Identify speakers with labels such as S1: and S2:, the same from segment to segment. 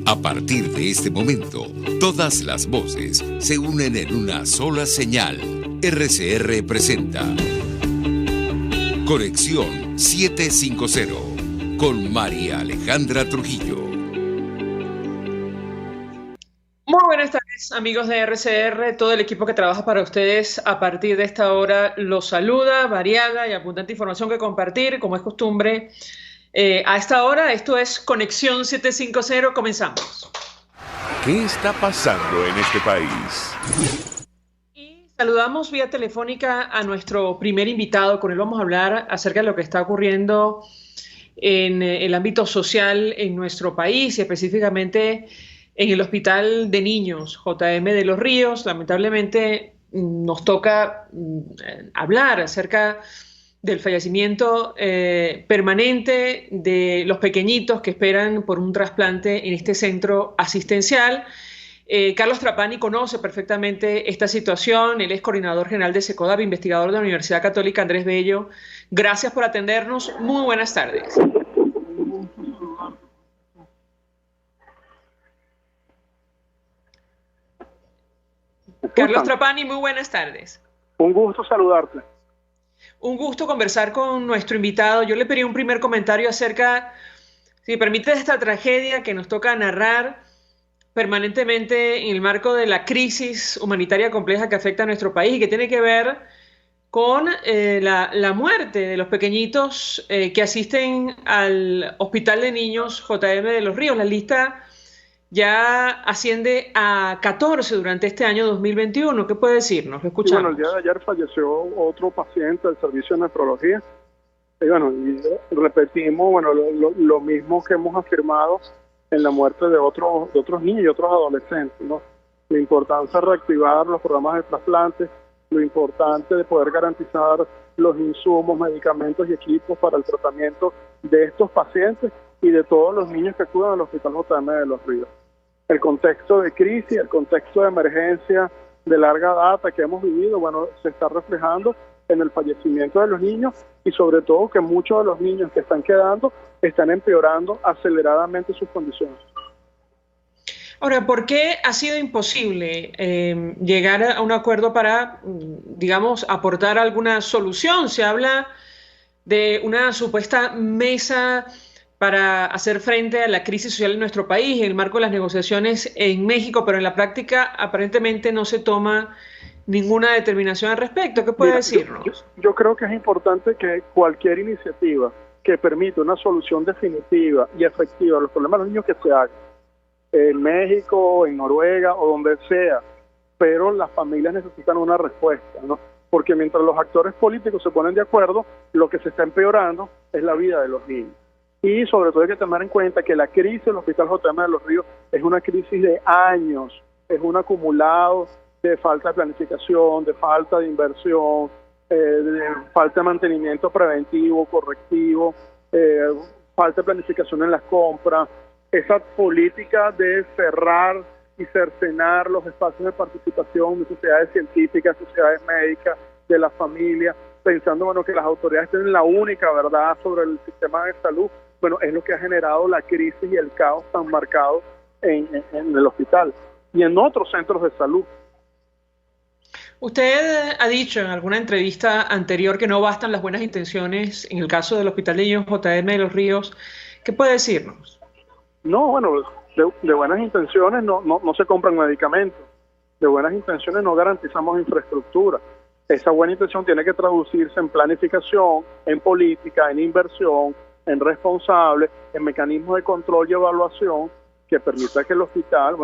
S1: A partir de este momento, todas las voces se unen en una sola señal. RCR presenta Conexión 750 con María Alejandra Trujillo.
S2: Muy buenas tardes, amigos de RCR. Todo el equipo que trabaja para ustedes a partir de esta hora los saluda, variada y abundante información que compartir, como es costumbre. A esta hora, esto es Conexión 750, comenzamos.
S3: ¿Qué está pasando en este país?
S2: Y saludamos vía telefónica a nuestro primer invitado. Con él vamos a hablar acerca de lo que está ocurriendo en el ámbito social en nuestro país y específicamente en el Hospital de Niños JM de Los Ríos. Lamentablemente nos toca hablar acerca del fallecimiento permanente de los pequeñitos que esperan por un trasplante en este centro asistencial. Carlos Trapani conoce perfectamente esta situación. Él es coordinador general de SECODAP, investigador de la Universidad Católica Andrés Bello. Gracias por atendernos. Muy buenas tardes. Carlos Trapani, muy buenas tardes.
S4: Un gusto saludarte.
S2: Un gusto conversar con nuestro invitado. Yo le pedí un primer comentario acerca, si me permite, de esta tragedia que nos toca narrar permanentemente en el marco de la crisis humanitaria compleja que afecta a nuestro país y que tiene que ver con la muerte de los pequeñitos que asisten al Hospital de Niños JM de Los Ríos. La lista ya asciende a 14 durante este año 2021. ¿Qué puede decirnos? Lo escuchamos.
S4: Bueno, el día de ayer falleció otro paciente del servicio de nefrología. Y repetimos lo mismo que hemos afirmado en la muerte de otros niños y otros adolescentes, ¿no? La importancia de reactivar los programas de trasplante, lo importante de poder garantizar los insumos, medicamentos y equipos para el tratamiento de estos pacientes y de todos los niños que acuden al Hospital JM de Los Ríos. El contexto de crisis, el contexto de emergencia de larga data que hemos vivido, se está reflejando en el fallecimiento de los niños y sobre todo que muchos de los niños que están quedando están empeorando aceleradamente sus condiciones.
S2: Ahora, ¿por qué ha sido imposible llegar a un acuerdo para, digamos, aportar alguna solución? Se habla de una supuesta mesa para hacer frente a la crisis social en nuestro país, en el marco de las negociaciones en México, pero en la práctica aparentemente no se toma ninguna determinación al respecto. ¿Qué puede decirnos?
S4: Yo creo que es importante que cualquier iniciativa que permita una solución definitiva y efectiva a los problemas de los niños que se haga, en México, en Noruega o donde sea, pero las familias necesitan una respuesta, ¿no? Porque mientras los actores políticos se ponen de acuerdo, lo que se está empeorando es la vida de los niños. Y sobre todo hay que tener en cuenta que la crisis del Hospital JM de Los Ríos es una crisis de años, es un acumulado de falta de planificación, de falta de inversión, de falta de mantenimiento preventivo, correctivo, falta de planificación en las compras, esa política de cerrar y cercenar los espacios de participación de sociedades científicas, sociedades médicas, de las familias, pensando que las autoridades tienen la única verdad sobre el sistema de salud. Es lo que ha generado la crisis y el caos tan marcado en el hospital y en otros centros de salud.
S2: Usted ha dicho en alguna entrevista anterior que no bastan las buenas intenciones en el caso del Hospital de Niños JM de Los Ríos. ¿Qué puede decirnos?
S4: No, de buenas intenciones no se compran medicamentos. De buenas intenciones no garantizamos infraestructura. Esa buena intención tiene que traducirse en planificación, en política, en inversión, en responsables, en mecanismos de control y evaluación que permita que el hospital,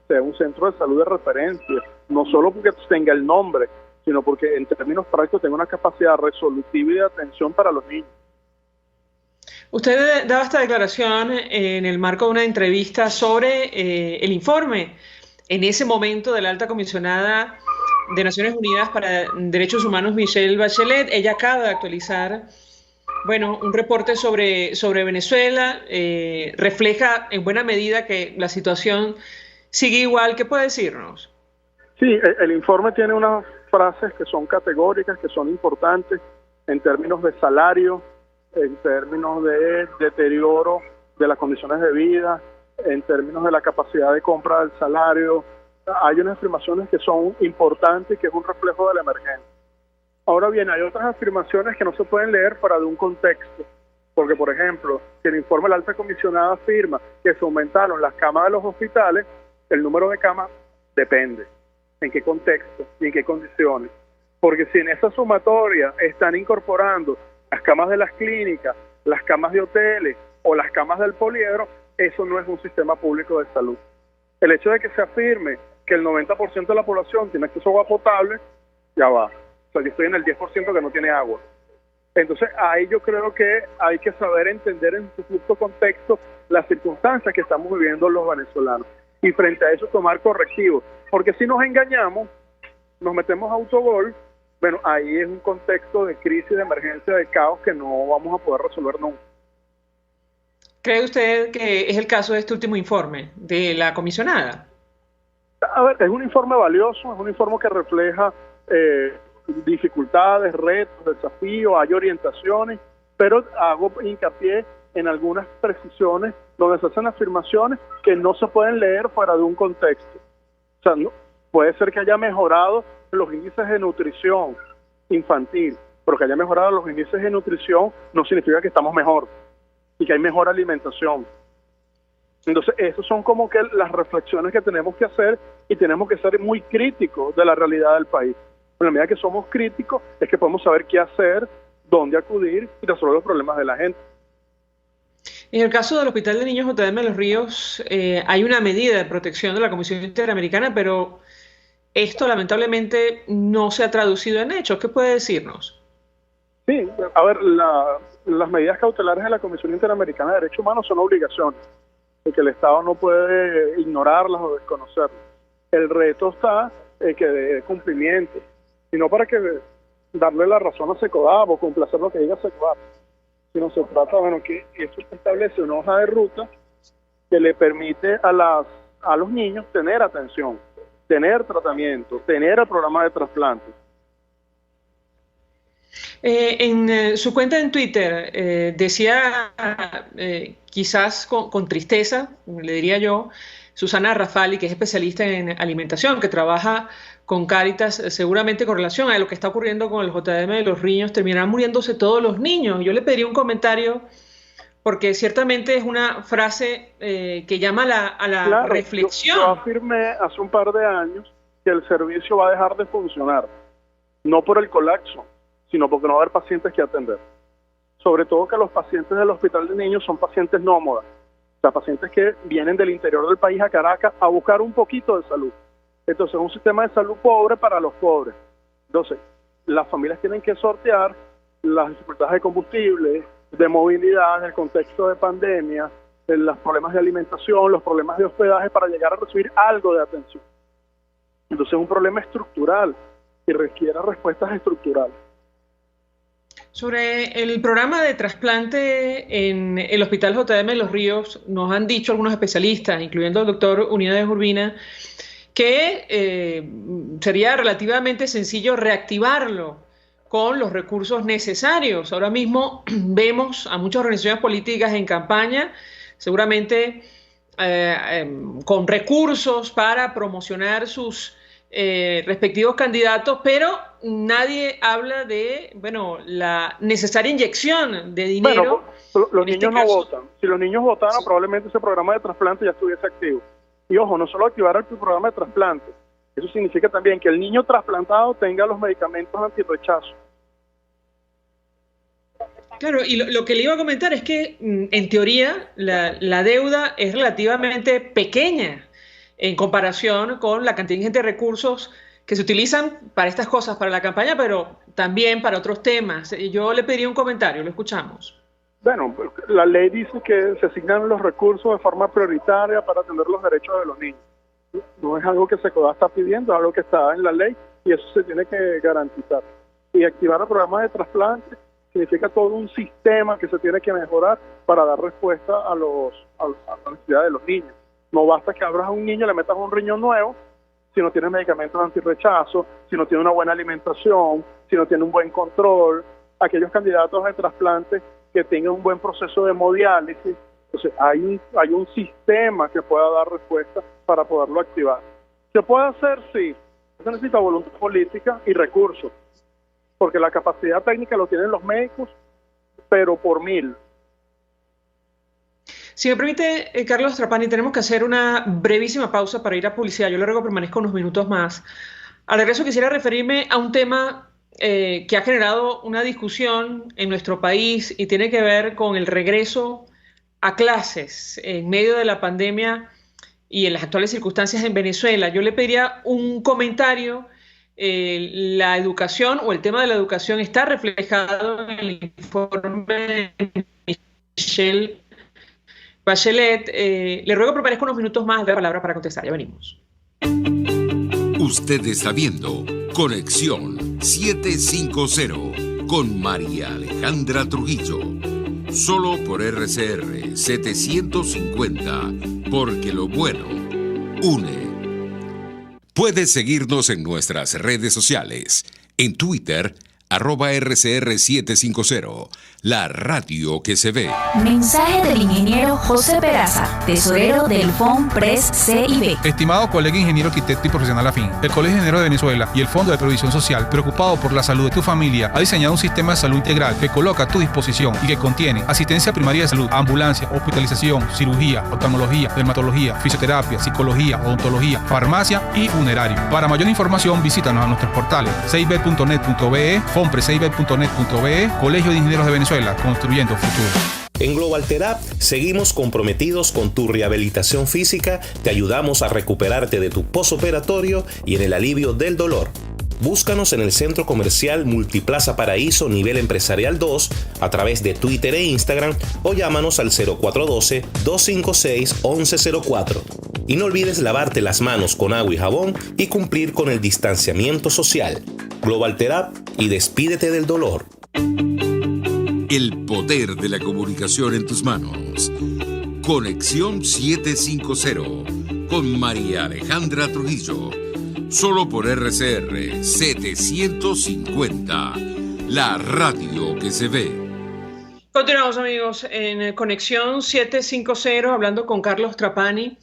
S4: sea un centro de salud de referencia, no solo porque tenga el nombre, sino porque en términos prácticos tenga una capacidad resolutiva y de atención para los niños.
S2: Usted daba esta declaración en el marco de una entrevista sobre el informe en ese momento de la alta comisionada de Naciones Unidas para Derechos Humanos, Michelle Bachelet. Ella acaba de actualizar un reporte sobre Venezuela, refleja en buena medida que la situación sigue igual. ¿Qué puede decirnos?
S4: Sí, el informe tiene unas frases que son categóricas, que son importantes en términos de salario, en términos de deterioro de las condiciones de vida, en términos de la capacidad de compra del salario. Hay unas afirmaciones que son importantes y que es un reflejo de la emergencia. Ahora bien, hay otras afirmaciones que no se pueden leer fuera de un contexto, porque, por ejemplo, si el informe de la alta comisionada afirma que se aumentaron las camas de los hospitales, el número de camas depende en qué contexto y en qué condiciones. Porque si en esa sumatoria están incorporando las camas de las clínicas, las camas de hoteles o las camas del poliedro, eso no es un sistema público de salud. El hecho de que se afirme que el 90% de la población tiene acceso a agua potable, ya va. O sea, yo estoy en el 10% que no tiene agua. Entonces, ahí yo creo que hay que saber entender en su justo contexto las circunstancias que estamos viviendo los venezolanos. Y frente a eso tomar correctivos. Porque si nos engañamos, nos metemos a autogol, bueno, ahí es un contexto de crisis, de emergencia, de caos que no vamos a poder resolver nunca.
S2: ¿Cree usted que es el caso de este último informe de la comisionada?
S4: A ver, es un informe valioso, es un informe que refleja dificultades, retos, desafíos, hay orientaciones, pero hago hincapié en algunas precisiones donde se hacen afirmaciones que no se pueden leer fuera de un contexto. O sea, no, puede ser que haya mejorado los índices de nutrición infantil, pero que haya mejorado los índices de nutrición no significa que estamos mejor y que hay mejor alimentación. Entonces, esas son como que las reflexiones que tenemos que hacer y tenemos que ser muy críticos de la realidad del país. En la medida que somos críticos es que podemos saber qué hacer, dónde acudir y resolver los problemas de la gente.
S2: En el caso del Hospital de Niños JM Los Ríos, hay una medida de protección de la Comisión Interamericana, pero esto lamentablemente no se ha traducido en hechos. ¿Qué puede decirnos?
S4: Sí, a ver, las medidas cautelares de la Comisión Interamericana de Derechos Humanos son obligaciones, porque el Estado no puede ignorarlas o desconocerlas. El reto está que dé cumplimiento, y no para que darle la razón a Secodap o complacer lo que diga Secodap, sino se trata, bueno, que esto establece una hoja de ruta que le permite a los niños tener atención, tener tratamiento, tener el programa de trasplantes.
S2: En su cuenta en Twitter decía, quizás con tristeza, le diría yo, Susana Rafali, que es especialista en alimentación, que trabaja con Cáritas, seguramente con relación a lo que está ocurriendo con el JM de Los Ríos, terminarán muriéndose todos los niños. Yo le pediría un comentario, porque ciertamente es una frase que llama a la reflexión.
S4: Yo afirmé hace un par de años que el servicio va a dejar de funcionar, no por el colapso, sino porque no va a haber pacientes que atender. Sobre todo que los pacientes del Hospital de Niños son pacientes nómadas, o sea, pacientes que vienen del interior del país a Caracas a buscar un poquito de salud. Entonces es un sistema de salud pobre para los pobres. Entonces, las familias tienen que sortear las dificultades de combustible, de movilidad en el contexto de pandemia, los problemas de alimentación, los problemas de hospedaje para llegar a recibir algo de atención. Entonces es un problema estructural y requiere respuestas estructurales.
S2: Sobre el programa de trasplante en el Hospital JM Los Ríos, nos han dicho algunos especialistas, incluyendo el doctor Unidades Urbina, que sería relativamente sencillo reactivarlo con los recursos necesarios. Ahora mismo vemos a muchas organizaciones políticas en campaña, seguramente con recursos para promocionar sus respectivos candidatos, pero nadie habla de, bueno, la necesaria inyección de dinero.
S4: Bueno, los niños no votan. Si los niños votaran, sí, probablemente ese programa de trasplante ya estuviese activo. Y ojo, no solo activar el programa de trasplante, eso significa también que el niño trasplantado tenga los medicamentos antirrechazo.
S2: Claro, y lo que le iba a comentar es que en teoría la deuda es relativamente pequeña en comparación con la cantidad ingente de recursos que se utilizan para estas cosas, para la campaña, pero también para otros temas. Yo le pediría un comentario, lo escuchamos.
S4: Bueno, la ley dice que se asignan los recursos de forma prioritaria para atender los derechos de los niños. No es algo que Secodap está pidiendo, es algo que está en la ley y eso se tiene que garantizar. Y activar el programa de trasplante significa todo un sistema que se tiene que mejorar para dar respuesta a la necesidad de los niños. No basta que abras a un niño, le metas un riñón nuevo, si no tiene medicamentos antirrechazo, si no tiene una buena alimentación, si no tiene un buen control. Aquellos candidatos de trasplante que tengan un buen proceso de hemodiálisis, Entonces, hay un sistema que pueda dar respuesta para poderlo activar. ¿Se puede hacer? Sí. Se necesita voluntad política y recursos, porque la capacidad técnica lo tienen los médicos, pero por 1000.
S2: Si me permite, Carlos Trapani, tenemos que hacer una brevísima pausa para ir a publicidad. Yo le ruego que permanezca unos minutos más. Al regreso quisiera referirme a un tema que ha generado una discusión en nuestro país y tiene que ver con el regreso a clases en medio de la pandemia y en las actuales circunstancias en Venezuela. Yo le pediría un comentario. La educación o el tema de la educación está reflejado en el informe de Michelle Bachelet. Le ruego que permanezca unos minutos más de la palabra para contestar. Ya venimos.
S1: Usted está viendo Conexión 750 con María Alejandra Trujillo. Solo por RCR 750, porque lo bueno une. Puedes seguirnos en nuestras redes sociales. En Twitter, @RCR750, la radio que se ve.
S5: Mensaje del ingeniero José Peraza, tesorero del FONPRES CIB.
S6: Estimado colega ingeniero arquitecto y profesional afín, el Colegio de Ingenieros de Venezuela y el Fondo de Previsión Social, preocupado por la salud de tu familia, ha diseñado un sistema de salud integral que coloca a tu disposición y que contiene asistencia primaria de salud, ambulancia, hospitalización, cirugía, oftalmología, dermatología, fisioterapia, psicología, odontología, farmacia y funerario. Para mayor información, visítanos a nuestros portales cib.net.be, fonprescib.net.be, Colegio de Ingenieros de Venezuela, construyendo futuro.
S7: En Global Therap seguimos comprometidos con tu rehabilitación física, te ayudamos a recuperarte de tu posoperatorio y en el alivio del dolor. Búscanos en el Centro Comercial Multiplaza Paraíso Nivel Empresarial 2 a través de Twitter e Instagram o llámanos al 0412-256-1104. Y no olvides lavarte las manos con agua y jabón y cumplir con el distanciamiento social. Global Therap y despídete del dolor.
S1: El poder de la comunicación en tus manos. Conexión 750 con María Alejandra Trujillo. Solo por RCR 750, la radio que se ve.
S2: Continuamos, amigos, en Conexión 750, hablando con Carlos Trapani,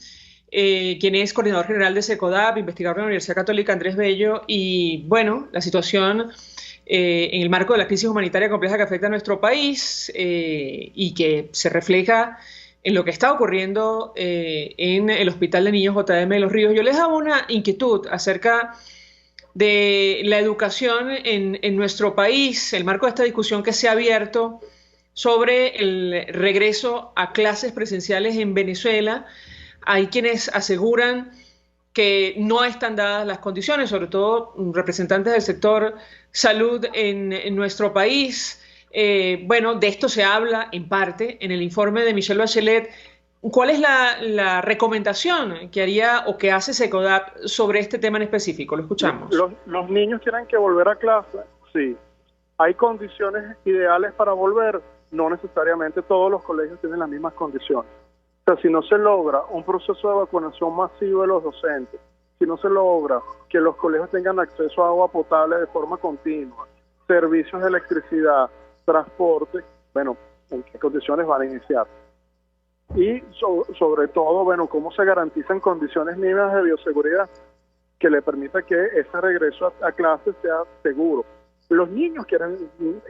S2: quien es coordinador general de SECODAP, investigador de la Universidad Católica Andrés Bello. Y bueno, la situación en el marco de la crisis humanitaria compleja que afecta a nuestro país y que se refleja en lo que está ocurriendo en el Hospital de Niños JM de Los Ríos. Yo les hago una inquietud acerca de la educación en nuestro país, el marco de esta discusión que se ha abierto sobre el regreso a clases presenciales en Venezuela. Hay quienes aseguran que no están dadas las condiciones, sobre todo representantes del sector salud en nuestro país. Bueno, de esto se habla en parte en el informe de Michelle Bachelet. ¿Cuál es la recomendación que haría o que hace SECODAP sobre este tema en específico? Lo escuchamos.
S4: Los niños tienen que volver a clase, sí. ¿Hay condiciones ideales para volver? No necesariamente todos los colegios tienen las mismas condiciones. O sea, si no se logra un proceso de vacunación masivo de los docentes, si no se logra que los colegios tengan acceso a agua potable de forma continua, servicios de electricidad, transporte, bueno, ¿en qué condiciones van a iniciar? Y sobre todo, bueno, ¿cómo se garantizan condiciones mínimas de bioseguridad que le permita que ese regreso a clases sea seguro? Los niños quieren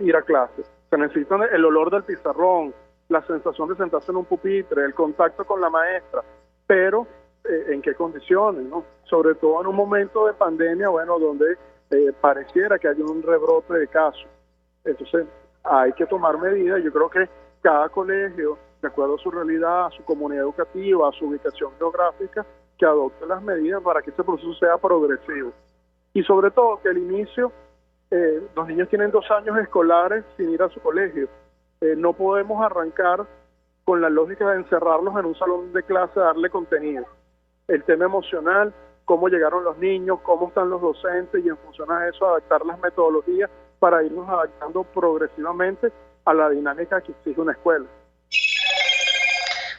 S4: ir a clases, se necesitan el olor del pizarrón, la sensación de sentarse en un pupitre, el contacto con la maestra, pero ¿en qué condiciones, no? Sobre todo en un momento de pandemia, bueno, donde pareciera que hay un rebrote de casos. Entonces, hay que tomar medidas. Yo creo que cada colegio, de acuerdo a su realidad, a su comunidad educativa, a su ubicación geográfica, que adopte las medidas para que este proceso sea progresivo. Y sobre todo, que al inicio, los niños tienen 2 años escolares sin ir a su colegio. No podemos arrancar con la lógica de encerrarlos en un salón de clase, darle contenido. El tema emocional, cómo llegaron los niños, cómo están los docentes y en función a eso adaptar las metodologías para irnos adaptando progresivamente a la dinámica que exige una escuela.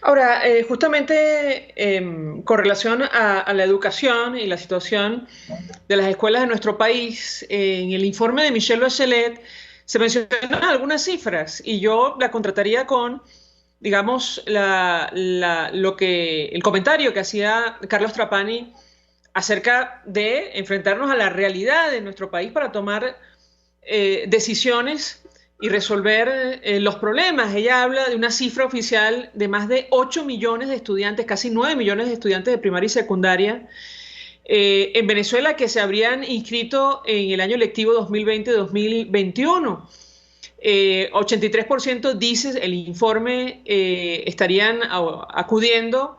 S2: Ahora, justamente con relación a la educación y la situación de las escuelas de nuestro país, en el informe de Michelle Bachelet se mencionan algunas cifras y yo la contrataría con digamos, el comentario que hacía Carlos Trapani acerca de enfrentarnos a la realidad de nuestro país para tomar decisiones y resolver los problemas. Ella habla de una cifra oficial de más de 8 millones de estudiantes, casi 9 millones de estudiantes de primaria y secundaria en Venezuela que se habrían inscrito en el año lectivo 2020-2021. 83% dice el informe estarían acudiendo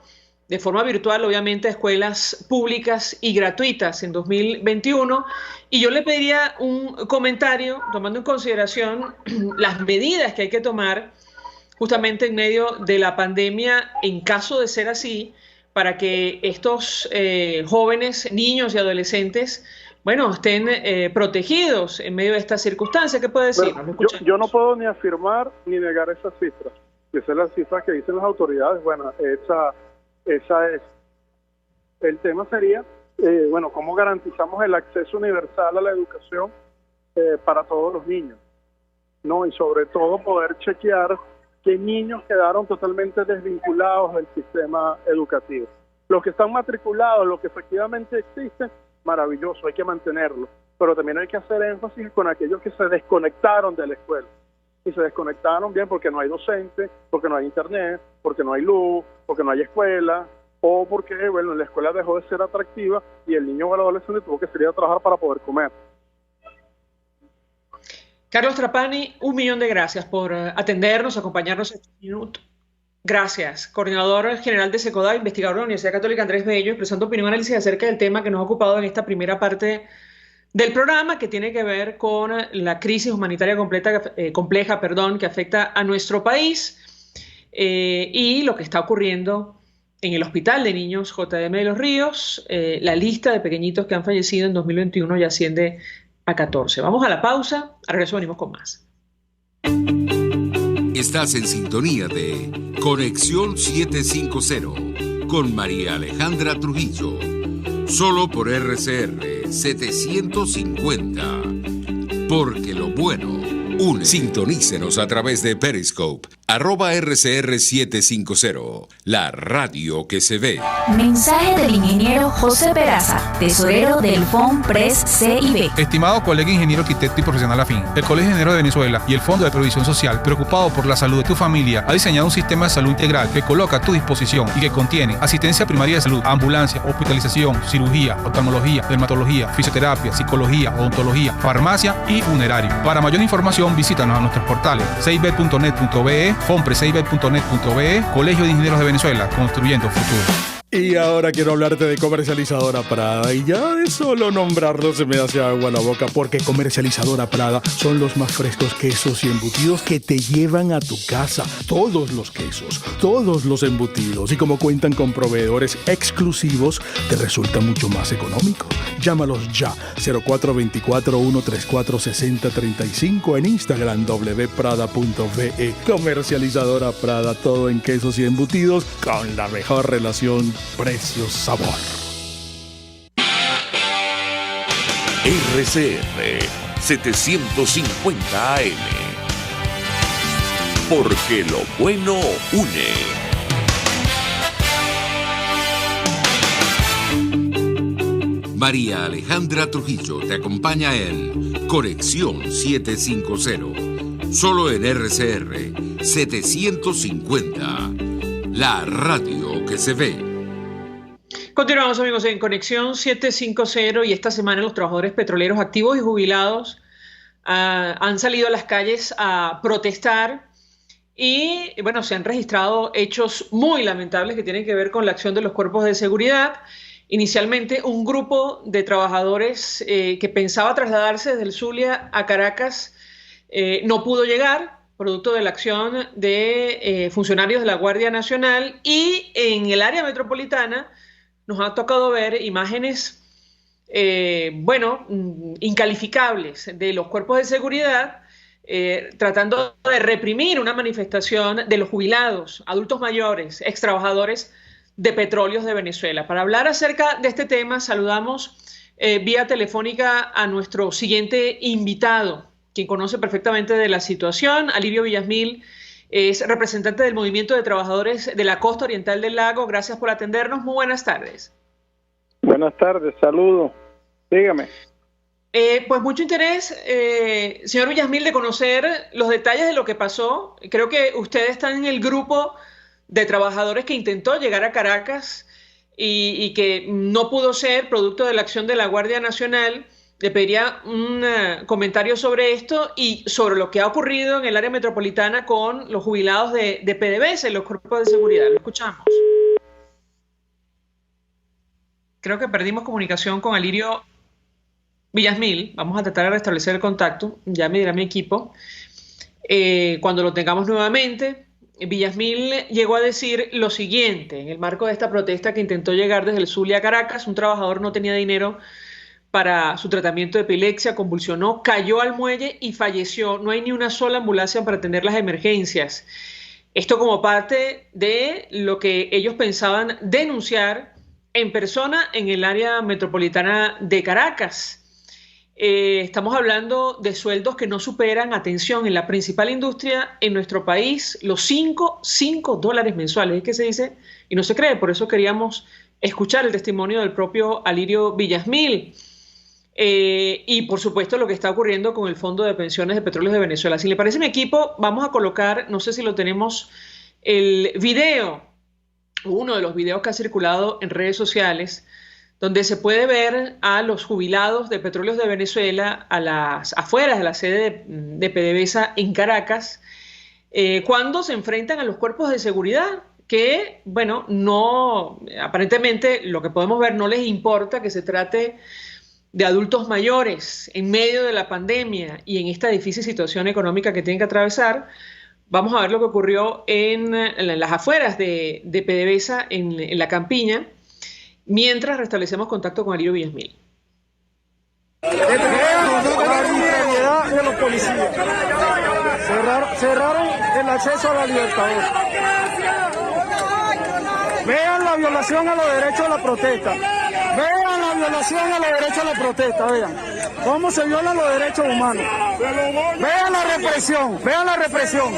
S2: de forma virtual, obviamente, a escuelas públicas y gratuitas en 2021. Y yo le pediría un comentario, tomando en consideración las medidas que hay que tomar justamente en medio de la pandemia, en caso de ser así, para que estos jóvenes, niños y adolescentes, bueno, estén protegidos en medio de estas circunstancias. ¿Qué puede decir?
S4: Bueno, yo no puedo ni afirmar ni negar esas cifras. Esas son las cifras que dicen las autoridades. Bueno, esa es. El tema sería, cómo garantizamos el acceso universal a la educación para todos los niños, ¿no? Y sobre todo poder chequear qué niños quedaron totalmente desvinculados del sistema educativo. Los que están matriculados, los que efectivamente existen, maravilloso, hay que mantenerlo. Pero también hay que hacer énfasis con aquellos que se desconectaron de la escuela. Y se desconectaron bien porque no hay docente, porque no hay internet, porque no hay luz, porque no hay escuela, o porque, la escuela dejó de ser atractiva y el niño o el adolescente tuvo que salir a trabajar para poder comer.
S2: Carlos Trapani, 1.000.000 de gracias por atendernos, acompañarnos este minuto. Gracias. Coordinador general de SECODA, investigador de la Universidad Católica Andrés Bello, expresando opinión y análisis acerca del tema que nos ha ocupado en esta primera parte del programa, que tiene que ver con la crisis humanitaria compleja, que afecta a nuestro país y lo que está ocurriendo en el Hospital de Niños JM de los Ríos. La lista de pequeñitos que han fallecido en 2021 ya asciende a 14. Vamos a la pausa, a regreso venimos con más.
S1: Estás en sintonía de Conexión 750 con María Alejandra Trujillo, solo por RCR 750, porque lo bueno une. Sintonícenos a través de Periscope, @RCR750, la radio que se ve.
S5: Mensaje del ingeniero José Peraza, tesorero del FONPRES CIB.
S6: Estimado colega ingeniero, arquitecto y profesional afín, el Colegio de Ingenieros de Venezuela y el Fondo de Previsión Social, preocupado por la salud de tu familia, ha diseñado un sistema de salud integral que coloca a tu disposición y que contiene asistencia primaria de salud, ambulancia, hospitalización, cirugía, oftalmología, dermatología, fisioterapia, psicología, odontología, farmacia y funerario. Para mayor información, visítanos a nuestros portales cib.net.be, fonprescib.net.be, Colegio de Ingenieros de Venezuela, construyendo futuro.
S8: Y ahora quiero hablarte de Comercializadora Prada, y ya de solo nombrarlo se me hace agua la boca, porque Comercializadora Prada son los más frescos quesos y embutidos que te llevan a tu casa. Todos los quesos, todos los embutidos, y como cuentan con proveedores exclusivos, te resulta mucho más económico. Llámalos ya, 0424-134-6035, en Instagram wprada.ve. Comercializadora Prada, todo en quesos y embutidos con la mejor relación precio-sabor.
S3: RCR 750 AM, porque lo bueno une.
S1: María Alejandra Trujillo te acompaña en Conexión 750, solo en RCR 750, la radio que se ve.
S2: Continuamos, amigos, en Conexión 750, y esta semana los trabajadores petroleros activos y jubilados han salido a las calles a protestar y, bueno, se han registrado hechos muy lamentables que tienen que ver con la acción de los cuerpos de seguridad. Inicialmente, un grupo de trabajadores que pensaba trasladarse desde el Zulia a Caracas no pudo llegar, producto de la acción de funcionarios de la Guardia Nacional, y en el área metropolitana nos ha tocado ver imágenes, incalificables de los cuerpos de seguridad tratando de reprimir una manifestación de los jubilados, adultos mayores, extrabajadores de Petróleos de Venezuela. Para hablar acerca de este tema, saludamos vía telefónica a nuestro siguiente invitado, quien conoce perfectamente de la situación, Alivio Villasmil, es representante del Movimiento de Trabajadores de la Costa Oriental del Lago. Gracias por atendernos. Muy buenas tardes.
S4: Buenas tardes, saludos. Dígame.
S2: Pues mucho interés, señor Villasmil, de conocer los detalles de lo que pasó. Creo que usted está en el grupo de trabajadores que intentó llegar a Caracas y que no pudo ser producto de la acción de la Guardia Nacional. Le pediría un comentario sobre esto y sobre lo que ha ocurrido en el área metropolitana con los jubilados de PDVSA y los cuerpos de seguridad. Lo escuchamos. Creo que perdimos comunicación con Alirio Villasmil. Vamos a tratar de restablecer el contacto. Ya me dirá mi equipo. Cuando lo tengamos nuevamente, Villasmil llegó a decir lo siguiente. En el marco de esta protesta que intentó llegar desde el Zulia a Caracas, un trabajador no tenía dinero para su tratamiento de epilepsia, convulsionó, cayó al muelle y falleció. No hay ni una sola ambulancia para atender las emergencias. Esto como parte de lo que ellos pensaban denunciar en persona en el área metropolitana de Caracas. Estamos hablando de sueldos que no superan, atención, en la principal industria en nuestro país, los $5 mensuales. Es que se dice y no se cree. Por eso queríamos escuchar el testimonio del propio Alirio Villasmil. Y por supuesto lo que está ocurriendo con el Fondo de Pensiones de Petróleos de Venezuela. Si le parece, mi equipo, vamos a colocar, no sé si lo tenemos, el video, uno de los videos que ha circulado en redes sociales, donde se puede ver a los jubilados de Petróleos de Venezuela a las afueras de la sede de PDVSA en Caracas, cuando se enfrentan a los cuerpos de seguridad que, bueno, no, aparentemente lo que podemos ver no les importa que se trate de adultos mayores en medio de la pandemia y en esta difícil situación económica que tienen que atravesar. Vamos a ver lo que ocurrió en las afueras de PDVSA en la campiña, mientras restablecemos contacto con Alirio Villasmil.
S9: La arbitrariedad de los policías. Cerraron el acceso a la libertad. Vean la violación a los derechos de la protesta. Vean la violación a los derechos de la protesta. Vean cómo se violan los derechos humanos. Vean la represión. Vean la represión.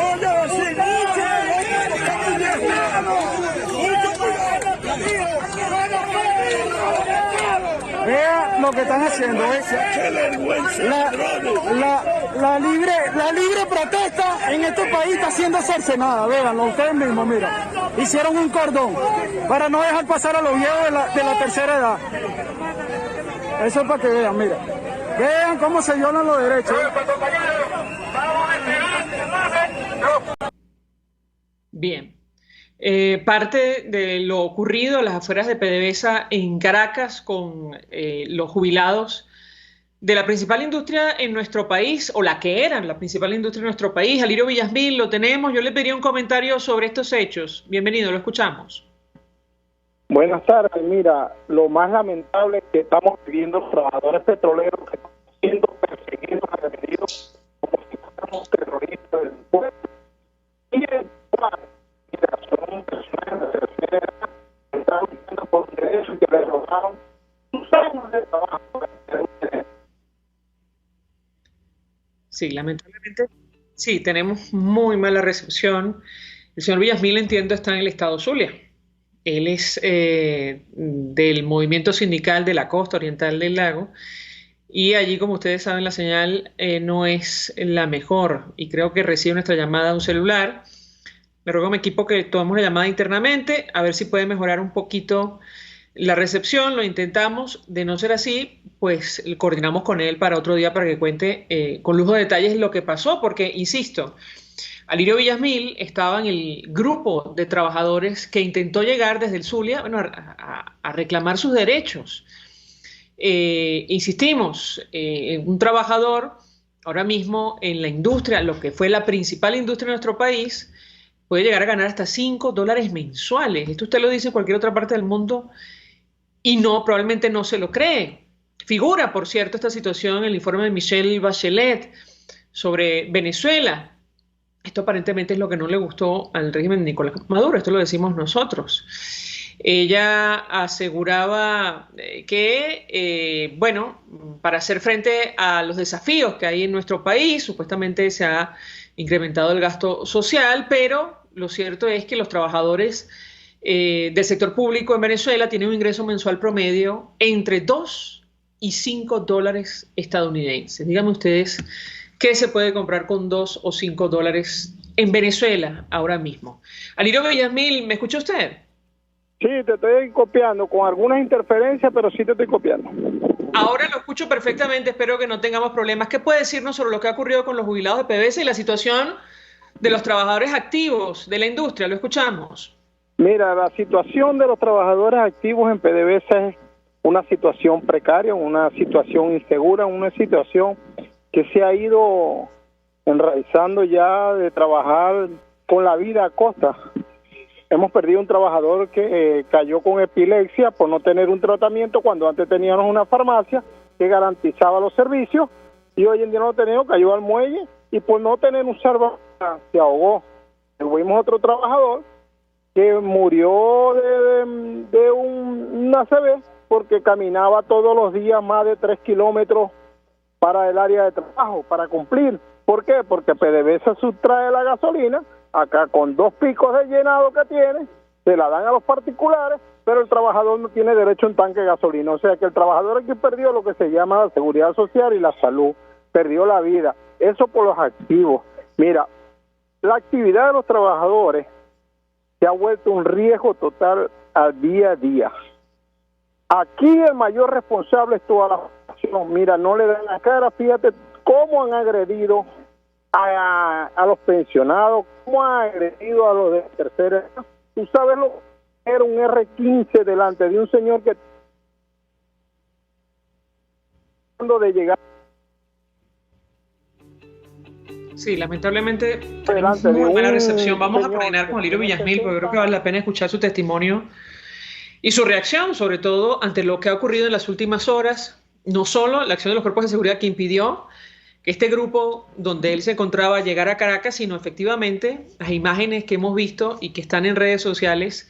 S9: Vean lo que están haciendo. La libre protesta en este país está siendo cercenada. Véanlo ustedes mismos, mira. Hicieron un cordón para no dejar pasar a los viejos de la tercera edad. Eso es para que vean, mira. Vean cómo se violan los derechos.
S2: Bien. Parte de lo ocurrido a las afueras de PDVSA en Caracas con los jubilados de la principal industria en nuestro país, o la que eran la principal industria en nuestro país. Alirio Villasmil, lo tenemos. Yo le pediría un comentario sobre estos hechos. Bienvenido, lo escuchamos.
S4: Buenas tardes. Mira, lo más lamentable es que estamos viviendo los trabajadores petroleros que están siendo perseguidos, agredidos como si fuéramos terroristas del pueblo. Y son personas de tercera edad que están luchando por derechos y que les robaron sus años de trabajo.
S2: Sí, lamentablemente, sí, tenemos muy mala recepción. El señor Villasmil, entiendo, está en el estado Zulia. Él es del movimiento sindical de la Costa Oriental del Lago y allí, como ustedes saben, la señal no es la mejor y creo que recibe nuestra llamada a un celular. Le ruego a mi equipo que tomemos la llamada internamente, a ver si puede mejorar un poquito la recepción. Lo intentamos. De no ser así, pues coordinamos con él para otro día para que cuente con lujo de detalles lo que pasó, porque, insisto, Alirio Villasmil estaba en el grupo de trabajadores que intentó llegar desde el Zulia, bueno, a reclamar sus derechos. Insistimos, un trabajador ahora mismo en la industria, lo que fue la principal industria de nuestro país, puede llegar a ganar hasta $5 mensuales. Esto usted lo dice en cualquier otra parte del mundo y no, probablemente no se lo cree. Figura, por cierto, esta situación en el informe de Michelle Bachelet sobre Venezuela. Esto aparentemente es lo que no le gustó al régimen de Nicolás Maduro, esto lo decimos nosotros. Ella aseguraba que, bueno, para hacer frente a los desafíos que hay en nuestro país, supuestamente se ha incrementado el gasto social, pero lo cierto es que los trabajadores del sector público en Venezuela tienen un ingreso mensual promedio entre 2 y 5 dólares estadounidenses. Díganme ustedes, ¿qué se puede comprar con 2 o 5 dólares en Venezuela ahora mismo? Alirio Villamil, ¿me escucha usted?
S4: Sí, te estoy copiando, con algunas interferencias, pero sí te estoy copiando.
S2: Ahora lo escucho perfectamente, espero que no tengamos problemas. ¿Qué puede decirnos sobre lo que ha ocurrido con los jubilados de PDVSA y la situación de los trabajadores activos de la industria? Lo escuchamos.
S4: Mira, la situación de los trabajadores activos en PDVSA es una situación precaria, una situación insegura, una situación que se ha ido enraizando ya de trabajar con la vida a costa. Hemos perdido un trabajador que cayó con epilepsia por no tener un tratamiento cuando antes teníamos una farmacia que garantizaba los servicios y hoy en día no lo tenemos, cayó al muelle y por no tener un salvavidas se ahogó. Tuvimos otro trabajador que murió de una ACV porque caminaba todos los días más de 3 kilómetros para el área de trabajo, para cumplir. ¿Por qué? Porque PDVSA sustrae la gasolina, acá con 2 picos de llenado que tiene, se la dan a los particulares, pero el trabajador no tiene derecho a un tanque de gasolina. O sea que el trabajador aquí perdió lo que se llama la seguridad social y la salud, perdió la vida. Eso por los activos. Mira, la actividad de los trabajadores se ha vuelto un riesgo total al día a día. Aquí el mayor responsable es toda la población. Mira, no le dan la cara, fíjate cómo han agredido a los pensionados, cómo han agredido a los de tercera edad. Tú sabes lo que era un R15 delante de un señor que de llegar.
S2: Sí, lamentablemente tenemos muy mala recepción. Vamos a coordinar con Alirio Villamil porque creo que vale la pena escuchar su testimonio y su reacción, sobre todo ante lo que ha ocurrido en las últimas horas. No solo la acción de los cuerpos de seguridad que impidió que este grupo donde él se encontraba llegara a Caracas, sino efectivamente las imágenes que hemos visto y que están en redes sociales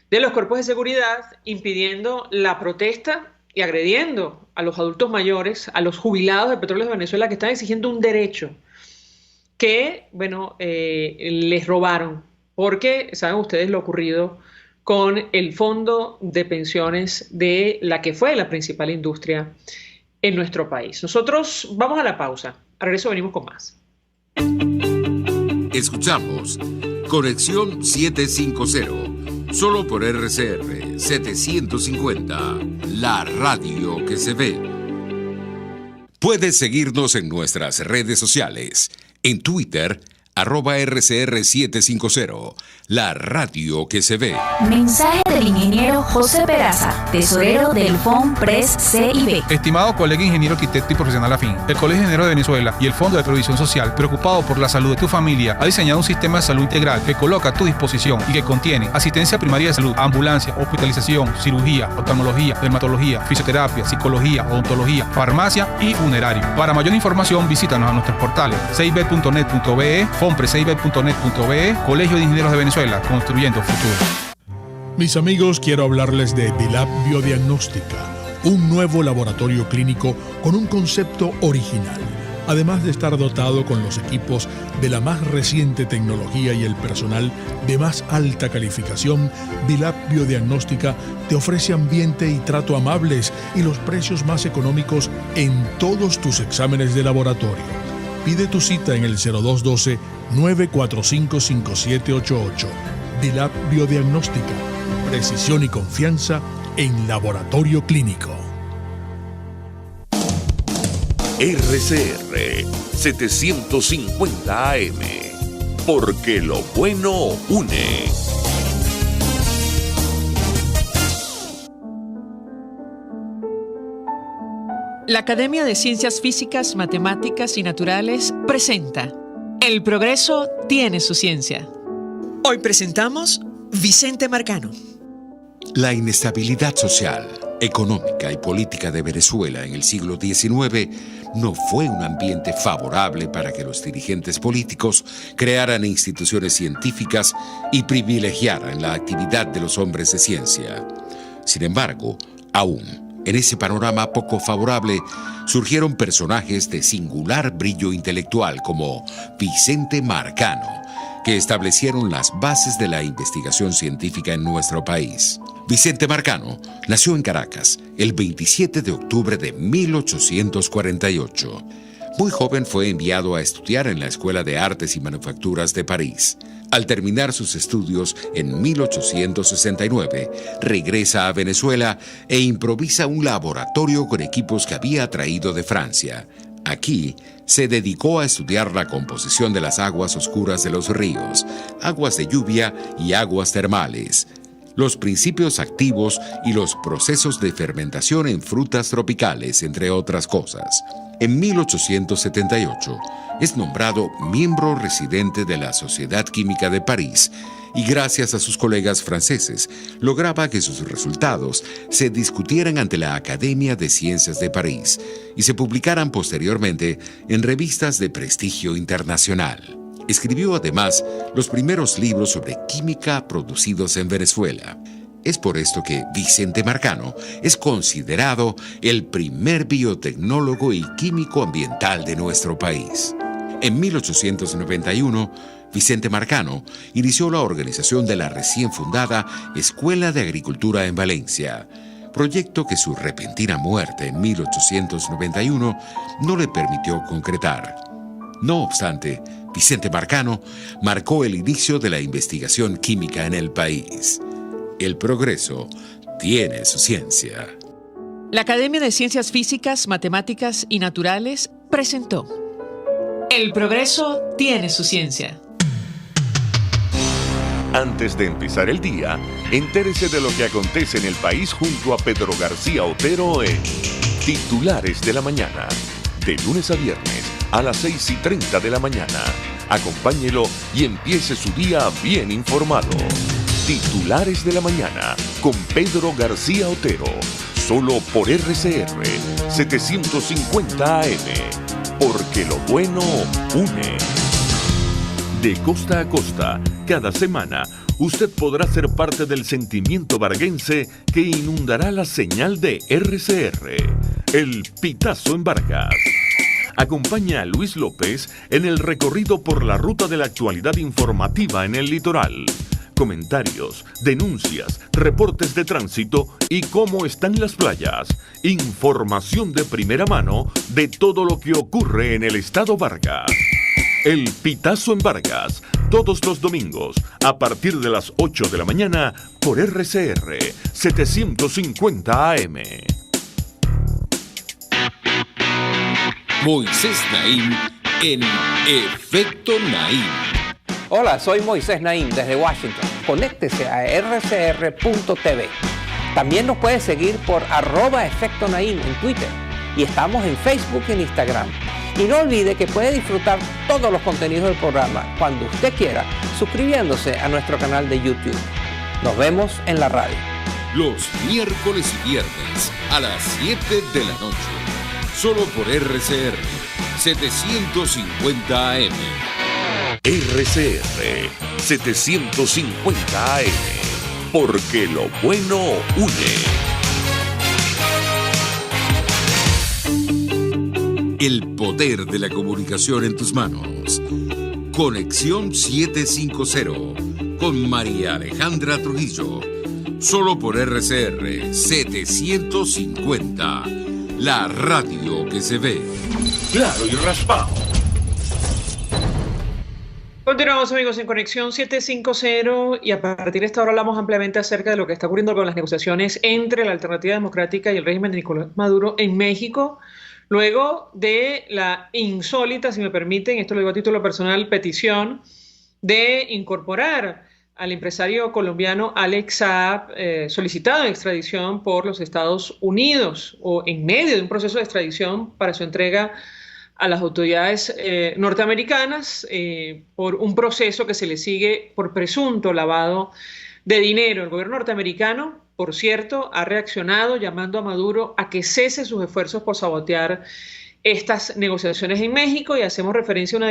S2: de los cuerpos de seguridad impidiendo la protesta y agrediendo a los adultos mayores, a los jubilados de Petróleos de Venezuela que están exigiendo un derecho que, les robaron, porque saben ustedes lo ocurrido con el fondo de pensiones de la que fue la principal industria en nuestro país. Nosotros vamos a la pausa. A regreso venimos con más.
S1: Escuchamos Conexión 750, solo por RCR 750, la radio que se ve. Puedes seguirnos en nuestras redes sociales. En Twitter, @RCR750, la radio que se ve.
S5: Mensaje del ingeniero José Peraza, tesorero del FONPRES CIB.
S6: Estimado colega ingeniero arquitecto y profesional afín, el Colegio de Ingenieros de Venezuela y el Fondo de Previsión Social, preocupado por la salud de tu familia, ha diseñado un sistema de salud integral que coloca a tu disposición y que contiene asistencia primaria de salud, ambulancia, hospitalización, cirugía, oftalmología, dermatología, fisioterapia, psicología, odontología, farmacia y funerario. Para mayor información, visítanos a nuestros portales cib.net.be, fonpresib.net.be, Colegio de Ingenieros de Venezuela, construyendo futuro.
S8: Mis amigos, quiero hablarles de Dilab Biodiagnóstica, un nuevo laboratorio clínico con un concepto original. Además de estar dotado con los equipos de la más reciente tecnología y el personal de más alta calificación, Dilab Biodiagnóstica te ofrece ambiente y trato amables y los precios más económicos en todos tus exámenes de laboratorio. Pide tu cita en el 0212-945-5788. Dilab Biodiagnóstica. Precisión y confianza en laboratorio clínico.
S3: RCR 750 AM. Porque lo bueno une.
S2: La Academia de Ciencias Físicas, Matemáticas y Naturales presenta El progreso tiene su ciencia. Hoy presentamos Vicente Marcano.
S1: La inestabilidad social, económica y política de Venezuela en el siglo XIX no fue un ambiente favorable para que los dirigentes políticos crearan instituciones científicas y privilegiaran la actividad de los hombres de ciencia. Sin embargo, aún En ese panorama poco favorable surgieron personajes de singular brillo intelectual como Vicente Marcano, que establecieron las bases de la investigación científica en nuestro país. Vicente Marcano nació en Caracas el 27 de octubre de 1848. Muy joven fue enviado a estudiar en la Escuela de Artes y Manufacturas de París. Al terminar sus estudios en 1869, regresa a Venezuela e improvisa un laboratorio con equipos que había traído de Francia. Aquí se dedicó a estudiar la composición de las aguas oscuras de los ríos, aguas de lluvia y aguas termales, los principios activos y los procesos de fermentación en frutas tropicales, entre otras cosas. En 1878 es nombrado miembro residente de la Sociedad Química de París y gracias a sus colegas franceses lograba que sus resultados se discutieran ante la Academia de Ciencias de París y se publicaran posteriormente en revistas de prestigio internacional. Escribió además los primeros libros sobre química producidos en Venezuela. Es por esto que Vicente Marcano es considerado el primer biotecnólogo y químico ambiental de nuestro país. En 1891, Vicente Marcano inició la organización de la recién fundada Escuela de Agricultura en Valencia, proyecto que su repentina muerte en 1891 no le permitió concretar. No obstante, Vicente Marcano marcó el inicio de la investigación química en el país. El progreso tiene su ciencia.
S2: La Academia de Ciencias Físicas, Matemáticas y Naturales presentó El progreso tiene su ciencia.
S3: Antes de empezar el día, entérese de lo que acontece en el país junto a Pedro García Otero en Titulares de la Mañana. De lunes a viernes a las 6:30 de la mañana. Acompáñelo y empiece su día bien informado. Titulares de la Mañana con Pedro García Otero. Solo por RCR 750 AM. Porque lo bueno une. De costa a costa, cada semana, usted podrá ser parte del sentimiento varguense que inundará la señal de RCR. El Pitazo en Vargas. Acompaña a Luis López en el recorrido por la ruta de la actualidad informativa en el litoral. Comentarios, denuncias, reportes de tránsito y cómo están las playas. Información de primera mano de todo lo que ocurre en el estado Vargas. El Pitazo en Vargas, todos los domingos, a partir de las 8 de la mañana, por RCR 750 AM.
S1: Moisés Naim en Efecto Naim.
S10: Hola, soy Moisés Naim desde Washington. Conéctese a rcr.tv. También nos puede seguir por @Efecto Naim en Twitter. Y estamos en Facebook y en Instagram. Y no olvide que puede disfrutar todos los contenidos del programa cuando usted quiera, suscribiéndose a nuestro canal de YouTube. Nos vemos en la radio.
S1: Los miércoles y viernes a las 7 de la noche. Solo por RCR 750 AM.
S3: RCR 750 AM. Porque lo bueno une.
S1: El poder de la comunicación en tus manos. Conexión 750 con María Alejandra Trujillo. Solo por RCR 750. La radio que se ve.
S3: Claro y raspado.
S2: Continuamos, amigos, en Conexión 750 y a partir de esta hora hablamos ampliamente acerca de lo que está ocurriendo con las negociaciones entre la Alternativa Democrática y el régimen de Nicolás Maduro en México, luego de la insólita, si me permiten, esto lo digo a título personal, petición de incorporar al empresario colombiano Alex Saab, solicitado en extradición por los Estados Unidos o en medio de un proceso de extradición para su entrega a las autoridades norteamericanas por un proceso que se le sigue por presunto lavado de dinero. El gobierno norteamericano, por cierto, ha reaccionado llamando a Maduro a que cese sus esfuerzos por sabotear estas negociaciones en México y hacemos referencia a la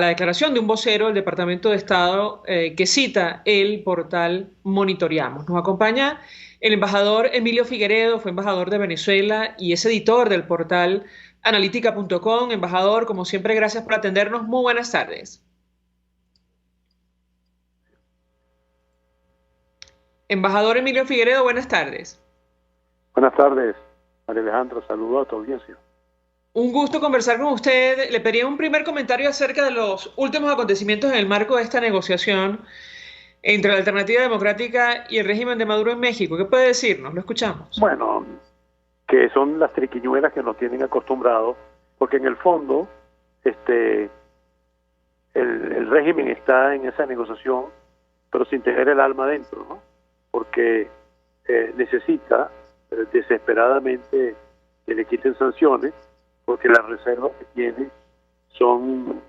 S2: declaración de un vocero del Departamento de Estado que cita el portal Monitoreamos. Nos acompaña El embajador Emilio Figueredo fue embajador de Venezuela y es editor del portal analítica.com. Embajador, como siempre, gracias por atendernos. Muy buenas tardes. Embajador Emilio Figueredo, buenas tardes.
S11: Buenas tardes, María Alejandra. Saludos a tu audiencia.
S2: Un gusto conversar con usted. Le pediría un primer comentario acerca de los últimos acontecimientos en el marco de esta negociación entre la Alternativa Democrática y el régimen de Maduro en México. ¿Qué puede decirnos? Lo escuchamos.
S11: Bueno, que son las triquiñuelas que nos tienen acostumbrados, porque en el fondo el régimen está en esa negociación, pero sin tener el alma dentro, ¿no? Porque necesita desesperadamente que le quiten sanciones, porque las reservas que tiene son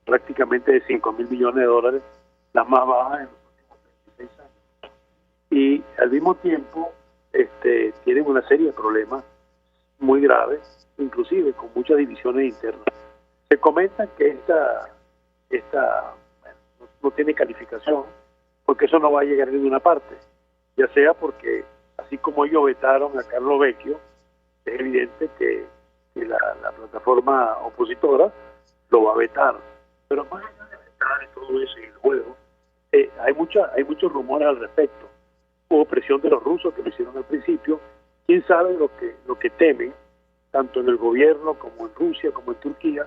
S11: prácticamente de 5.000 millones de dólares, las más bajas en los últimos 36 años. Y al mismo tiempo tienen una serie de problemas muy graves, inclusive con muchas divisiones internas. Se comenta que esta no tiene calificación, porque eso no va a llegar a ninguna parte, ya sea porque, así como ellos vetaron a Carlos Vecchio, es evidente que la plataforma opositora lo va a vetar. Pero más allá de vetar y todo eso y el juego, hay muchos rumores al respecto. Hubo presión de los rusos que lo hicieron al principio. Quién sabe lo que temen, tanto en el gobierno como en Rusia, como en Turquía,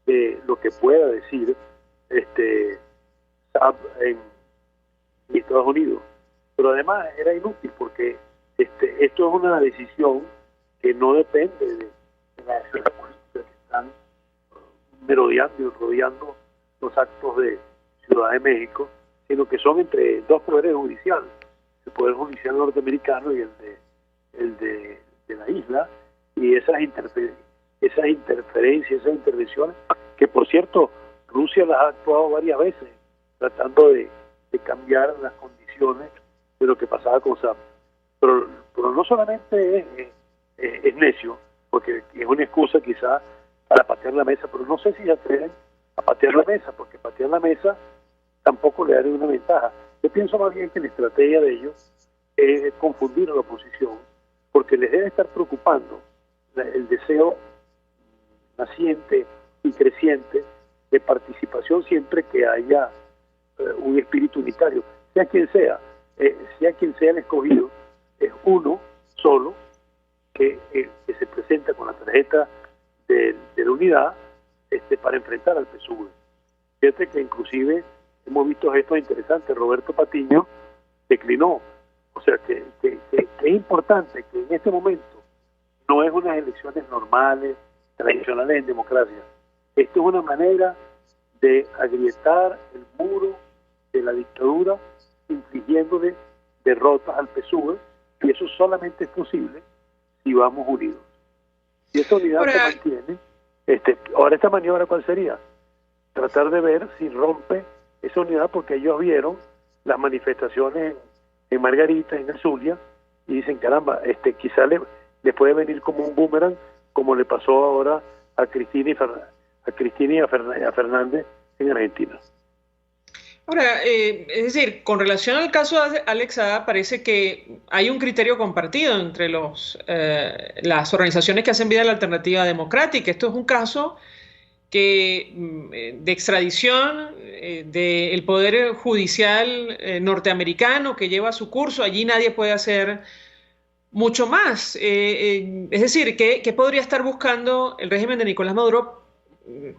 S11: de lo que pueda decir Saab en Estados Unidos. Pero además era inútil, porque esto es una decisión que no depende de las políticas que están merodeando y rodeando los actos de Ciudad de México, sino que son entre dos poderes judiciales, el Poder Judicial norteamericano y el de la isla, y esas interferencias, esas intervenciones, que por cierto Rusia las ha actuado varias veces, tratando de cambiar las condiciones de lo que pasaba con Saab. Pero no solamente es necio, porque es una excusa quizá para patear la mesa, pero no sé si se atreven a patear la mesa, porque patear la mesa tampoco le daría una ventaja. Yo pienso más bien que la estrategia de ellos es confundir a la oposición, porque les debe estar preocupando el deseo naciente y creciente de participación siempre que haya un espíritu unitario, sea quien sea el escogido, es uno solo que se presenta con la tarjeta de la unidad para enfrentar al PSUV. Fíjate que inclusive hemos visto gestos interesantes. Roberto Patiño declinó. O sea que es importante que en este momento no es unas elecciones normales, tradicionales en democracia. Esto es una manera de agrietar el muro de la dictadura, infligiéndole derrotas al PSUV, y eso solamente es posible si vamos unidos. Si esa unidad se mantiene, ahora esta maniobra, ¿cuál sería? Tratar de ver si rompe esa unidad, porque ellos vieron las manifestaciones en Margarita, en el Zulia, y dicen, caramba, quizá le puede venir como un boomerang, como le pasó ahora a Cristina y a Fernández en Argentina.
S2: Ahora, es decir, con relación al caso de Alex Saab, parece que hay un criterio compartido entre las organizaciones que hacen vida a la Alternativa Democrática. Esto es un caso de extradición del Poder Judicial norteamericano que lleva su curso. Allí nadie puede hacer mucho más. Es decir, ¿qué podría estar buscando el régimen de Nicolás Maduro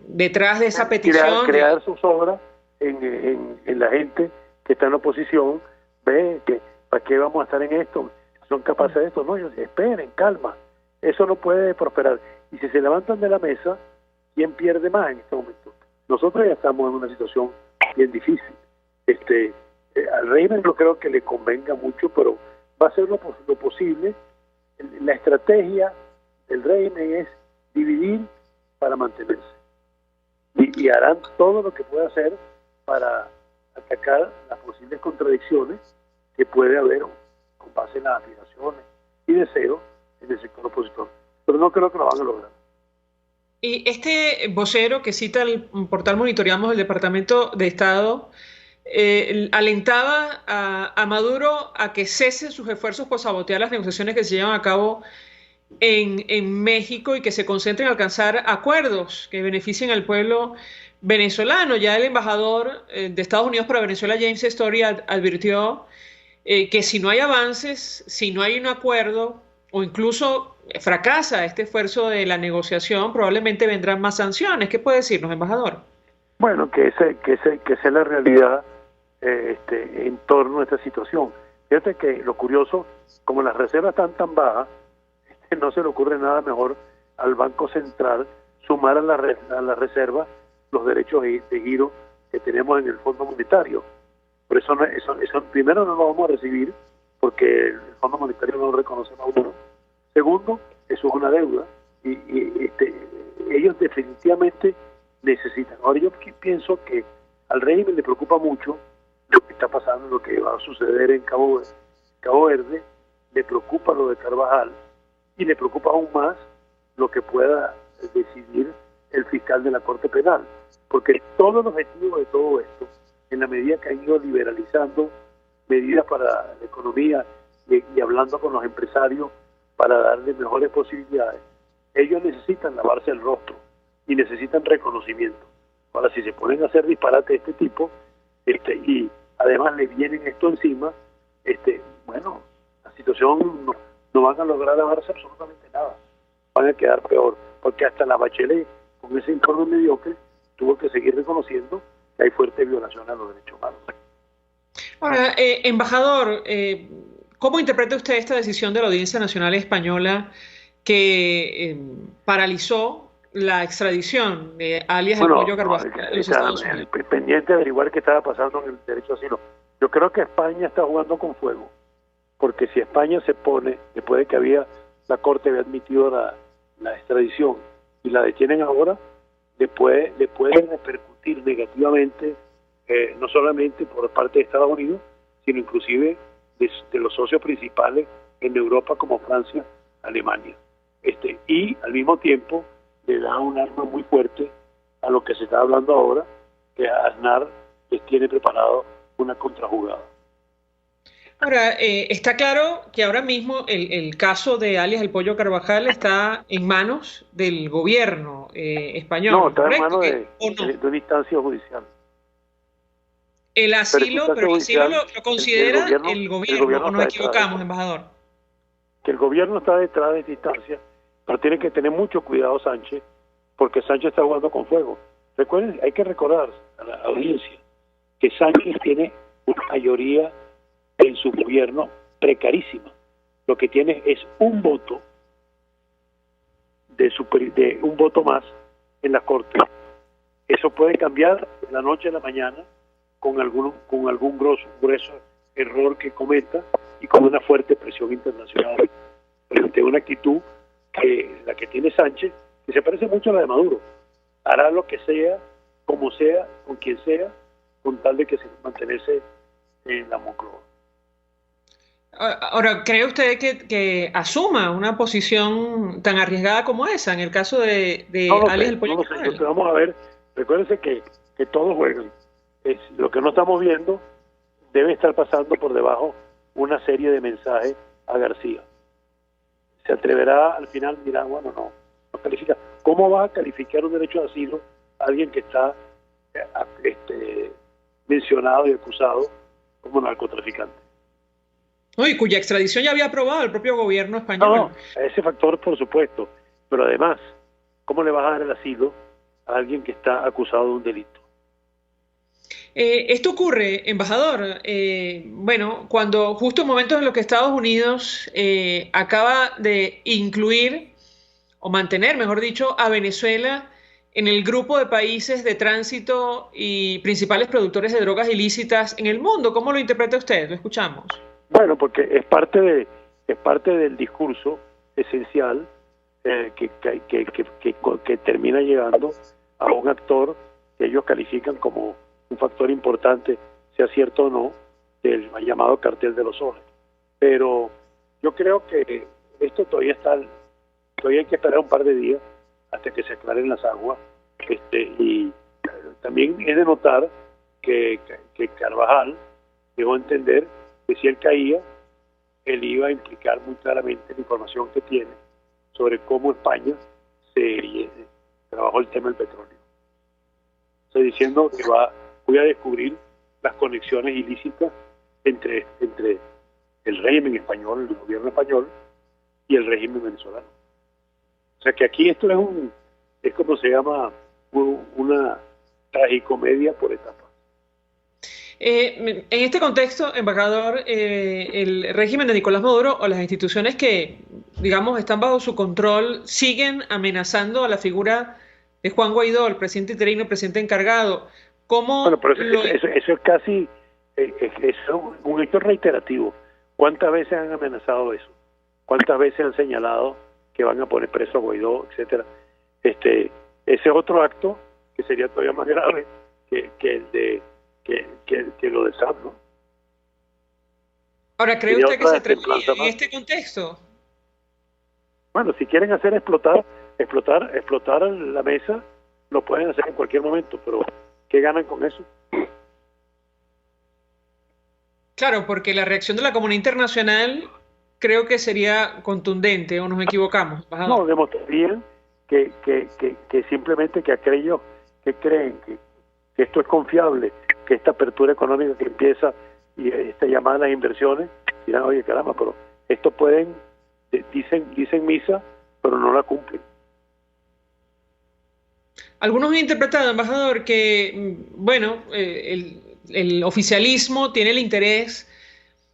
S2: detrás de esa petición?
S11: Crear sus obras en la gente que está en la oposición. Ve que ¿para qué vamos a estar en esto? ¿Son capaces de esto? No, ellos esperen, calma. Eso no puede prosperar. Y si se levantan de la mesa, ¿quién pierde más en este momento? Nosotros ya estamos en una situación bien difícil. Al régimen no creo que le convenga mucho, pero va a hacer lo posible. La estrategia del régimen es dividir para mantenerse. Y harán todo lo que pueda hacer para atacar las posibles contradicciones que puede haber con base en las aspiraciones y deseos en el sector opositor. Pero no creo que lo van a lograr.
S2: Y este vocero que cita el portal Monitoreamos del Departamento de Estado alentaba a Maduro a que cese sus esfuerzos por sabotear las negociaciones que se llevan a cabo en México y que se concentre en alcanzar acuerdos que beneficien al pueblo venezolano. Ya el embajador de Estados Unidos para Venezuela, James Story, advirtió que si no hay avances, si no hay un acuerdo o incluso fracasa este esfuerzo de la negociación, probablemente vendrán más sanciones. ¿Qué puede decirnos, embajador?
S11: Bueno, que esa es la realidad en torno a esta situación. Fíjate que lo curioso, como las reservas están tan bajas, no se le ocurre nada mejor al Banco Central sumar a la reserva los derechos de giro que tenemos en el Fondo Monetario. Por eso, primero no lo vamos a recibir porque el Fondo Monetario no lo reconoce a uno. Segundo, eso es una deuda y ellos definitivamente necesitan. Ahora yo pienso que al régimen le preocupa mucho lo que está pasando, lo que va a suceder en Cabo Verde, le preocupa lo de Carvajal y le preocupa aún más lo que pueda decidir el fiscal de la Corte Penal, porque todo el objetivo de todo esto, en la medida que han ido liberalizando medidas para la economía y hablando con los empresarios para darles mejores posibilidades, ellos necesitan lavarse el rostro y necesitan reconocimiento. Ahora, si se ponen a hacer disparates de este tipo, y además le vienen esto encima, bueno, la situación no van a lograr lavarse absolutamente nada, van a quedar peor, porque hasta la Bachelet, con ese informe mediocre, tuvo que seguir reconociendo que hay fuerte violación a los derechos humanos.
S2: Ahora, embajador, ¿cómo interpreta usted esta decisión de la Audiencia Nacional Española que paralizó la extradición de alias El Pollo Carvajal de los Estados Unidos?
S11: Pendiente de averiguar qué estaba pasando en el derecho a asilo. Yo creo que España está jugando con fuego, porque si España se pone, después de que la Corte había admitido la extradición y la detienen ahora, le puede repercutir negativamente, no solamente por parte de Estados Unidos, sino inclusive de los socios principales en Europa como Francia, Alemania. Y al mismo tiempo le da un arma muy fuerte a lo que se está hablando ahora, que Aznar les tiene preparado una contrajugada.
S2: Ahora, está claro que ahora mismo el caso de alias El Pollo Carvajal está en manos del gobierno español.
S11: No, está en manos de una instancia judicial.
S2: El asilo, pero el asilo lo considera el gobierno, ¿o nos equivocamos, embajador?
S11: Que el gobierno está detrás de esta instancia, pero tiene que tener mucho cuidado Sánchez, porque Sánchez está jugando con fuego. Recuerden, hay que recordar a la audiencia que Sánchez tiene una mayoría en su gobierno precarísima. Lo que tiene es un voto de un voto más en la Corte. Eso puede cambiar de la noche a la mañana con algún grueso error que cometa y con una fuerte presión internacional frente a una actitud que la que tiene Sánchez, que se parece mucho a la de Maduro. Hará lo que sea, como sea, con quien sea, con tal de que se mantenerse en la Moncloa.
S2: Ahora, ¿cree usted que asuma una posición tan arriesgada como esa en el caso de alias El Pollo Carvajal?
S11: Vamos a ver, recuérdense que todos juegan. Lo que no estamos viendo debe estar pasando por debajo una serie de mensajes a García. Se atreverá al final, dirá, bueno, no califica. ¿Cómo va a calificar un derecho de asilo a alguien que está mencionado y acusado como narcotraficante?
S2: No, y cuya extradición ya había aprobado el propio gobierno español.
S11: No, ese factor por supuesto, pero además, ¿cómo le vas a dar el asilo a alguien que está acusado de un delito?
S2: Esto ocurre, embajador, bueno, cuando justo en momentos en los que Estados Unidos acaba de incluir o mantener, mejor dicho, a Venezuela en el grupo de países de tránsito y principales productores de drogas ilícitas en el mundo. ¿Cómo lo interpreta usted? Lo escuchamos.
S11: Bueno, porque es parte del discurso esencial que termina llegando a un actor que ellos califican como un factor importante, sea cierto o no, del llamado cartel de los soles. Pero yo creo que esto todavía hay que esperar un par de días hasta que se aclaren las aguas, y también es de notar que Carvajal dejó entender que si él caía, él iba a implicar muy claramente la información que tiene sobre cómo España se trabajó el tema del petróleo. Estoy diciendo que voy a descubrir las conexiones ilícitas entre el régimen español, el gobierno español y el régimen venezolano. O sea que aquí esto es como se llama una tragicomedia por etapas.
S2: En este contexto, embajador, el régimen de Nicolás Maduro o las instituciones que, digamos, están bajo su control siguen amenazando a la figura de Juan Guaidó, el presidente interino, el presidente encargado. ¿Cómo
S11: bueno, pero eso es casi es un hecho reiterativo. ¿Cuántas veces han amenazado eso? ¿Cuántas veces han señalado que van a poner preso a Guaidó, etcétera? Ese es otro acto que sería todavía más grave que el de que lo de Saab, ¿no?
S2: Ahora, ¿cree usted que se atrevería en este contexto?
S11: Bueno, si quieren hacer explotar la mesa, lo pueden hacer en cualquier momento, pero ¿qué ganan con eso?
S2: Claro, porque la reacción de la comunidad internacional creo que sería contundente, ¿o nos equivocamos, embajador?
S11: No, demostrarían que simplemente que aquellos que creen que esto es confiable, que esta apertura económica que empieza y esta llamada a las inversiones, dirán, oye, caramba, pero esto dicen misa, pero no la cumplen.
S2: Algunos han interpretado, embajador, que, bueno, el oficialismo tiene el interés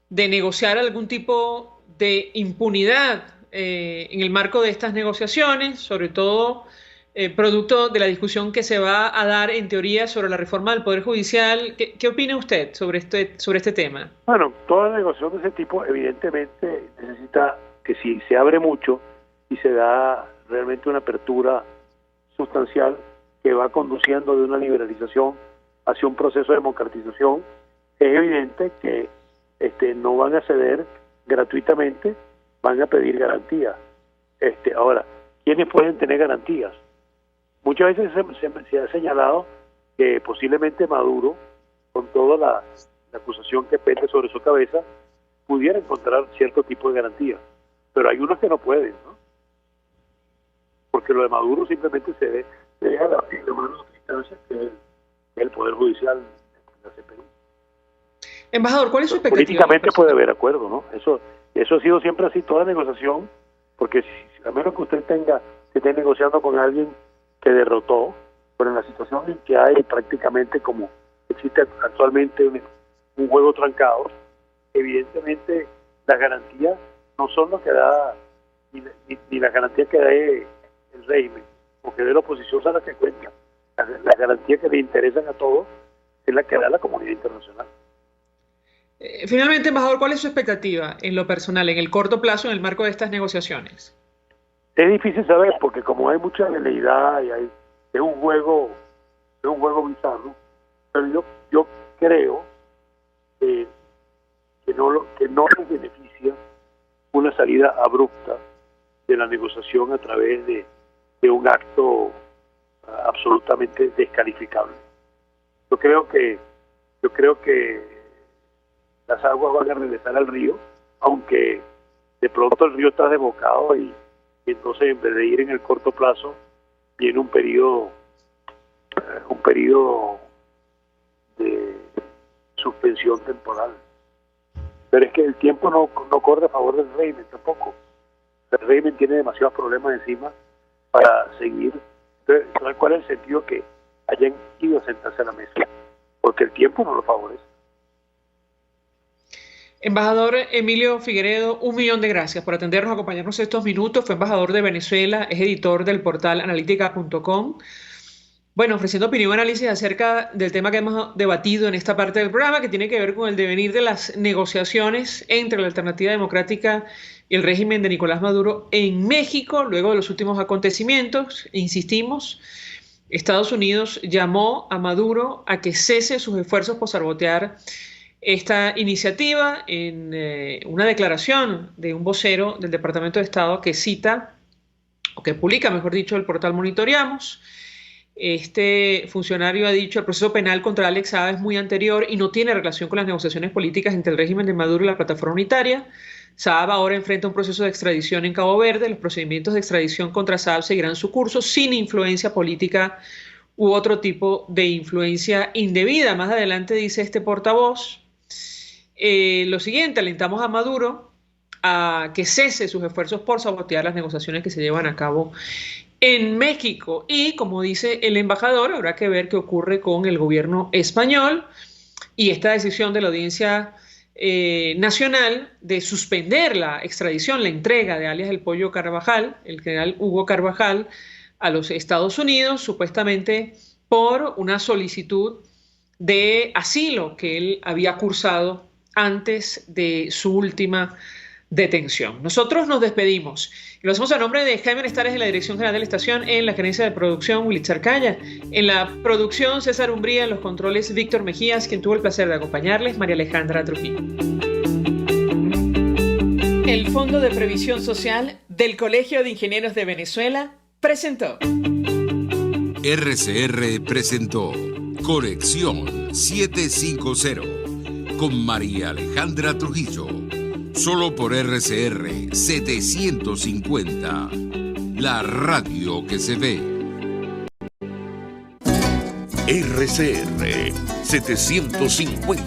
S2: de negociar algún tipo de impunidad en el marco de estas negociaciones, sobre todo producto de la discusión que se va a dar en teoría sobre la reforma del Poder Judicial. ¿Qué opina usted sobre este tema?
S11: Bueno, toda negociación de ese tipo evidentemente necesita que si se abre mucho y se da realmente una apertura sustancial que va conduciendo de una liberalización hacia un proceso de democratización, es evidente que no van a ceder gratuitamente, van a pedir garantías. Ahora, ¿quiénes pueden tener garantías? Muchas veces se ha señalado que posiblemente Maduro, con toda la acusación que pende sobre su cabeza, pudiera encontrar cierto tipo de garantía, pero hay unos que no pueden, ¿no? Porque lo de Maduro simplemente se deja la mano de otra instancia que es el Poder Judicial, la CPI.
S2: Embajador, ¿cuál es su expectativa?
S11: Políticamente puede haber acuerdo, ¿no? Eso ha sido siempre así, toda negociación, porque a menos que usted esté negociando con alguien que derrotó, pero en la situación en que hay prácticamente como existe actualmente un juego trancado, evidentemente las garantías no son lo que da, ni las garantías que da el régimen, o que dé la oposición son las que cuentan. Las garantías que le interesan a todos es la que da la comunidad internacional.
S2: Finalmente, embajador, ¿cuál es su expectativa en lo personal, en el corto plazo, en el marco de estas negociaciones?
S11: Es difícil saber porque como hay mucha veleidad y es un juego bizarro, pero yo creo que no les beneficia una salida abrupta de la negociación a través de un acto absolutamente descalificable. Yo creo que las aguas van a regresar al río, aunque de pronto el río está desbocado y entonces en vez de ir en el corto plazo viene un periodo de suspensión temporal. Pero es que el tiempo no corre a favor del régimen tampoco. El régimen tiene demasiados problemas encima para seguir. Entonces, ¿cuál es el sentido que hayan ido a sentarse a la mesa? Porque el tiempo no lo favorece.
S2: Embajador Emilio Figueredo, 1.000.000 de gracias por atendernos, acompañarnos estos minutos. Fue embajador de Venezuela, es editor del portal analítica.com. Bueno, ofreciendo opinión y análisis acerca del tema que hemos debatido en esta parte del programa, que tiene que ver con el devenir de las negociaciones entre la Alternativa Democrática y el régimen de Nicolás Maduro en México, luego de los últimos acontecimientos. Insistimos, Estados Unidos llamó a Maduro a que cese sus esfuerzos por sabotear esta iniciativa en una declaración de un vocero del Departamento de Estado que cita, o que publica, mejor dicho, el portal Monitoreamos. Este funcionario ha dicho: el proceso penal contra Alex Saab es muy anterior y no tiene relación con las negociaciones políticas entre el régimen de Maduro y la plataforma unitaria. Saab ahora enfrenta un proceso de extradición en Cabo Verde. Los procedimientos de extradición contra Saab seguirán su curso sin influencia política u otro tipo de influencia indebida. Más adelante dice este portavoz lo siguiente: alentamos a Maduro a que cese sus esfuerzos por sabotear las negociaciones que se llevan a cabo en México. Y como dice el embajador, habrá que ver qué ocurre con el gobierno español y esta decisión de la Audiencia Nacional de suspender la extradición, la entrega de alias El Pollo Carvajal, el general Hugo Carvajal, a los Estados Unidos, supuestamente por una solicitud de asilo que él había cursado antes de su última detención. Nosotros nos despedimos y lo hacemos a nombre de Jaime Nestares en la Dirección General de la Estación, en la gerencia de producción Willy Charcaya, en la producción César Umbría, en los controles Víctor Mejías, quien tuvo el placer de acompañarles, María Alejandra Trujillo. El Fondo de Previsión Social del Colegio de Ingenieros de Venezuela presentó.
S1: RCR presentó Conexión 750 con María Alejandra Trujillo. Solo por RCR 750, la radio que se ve.
S3: RCR 750.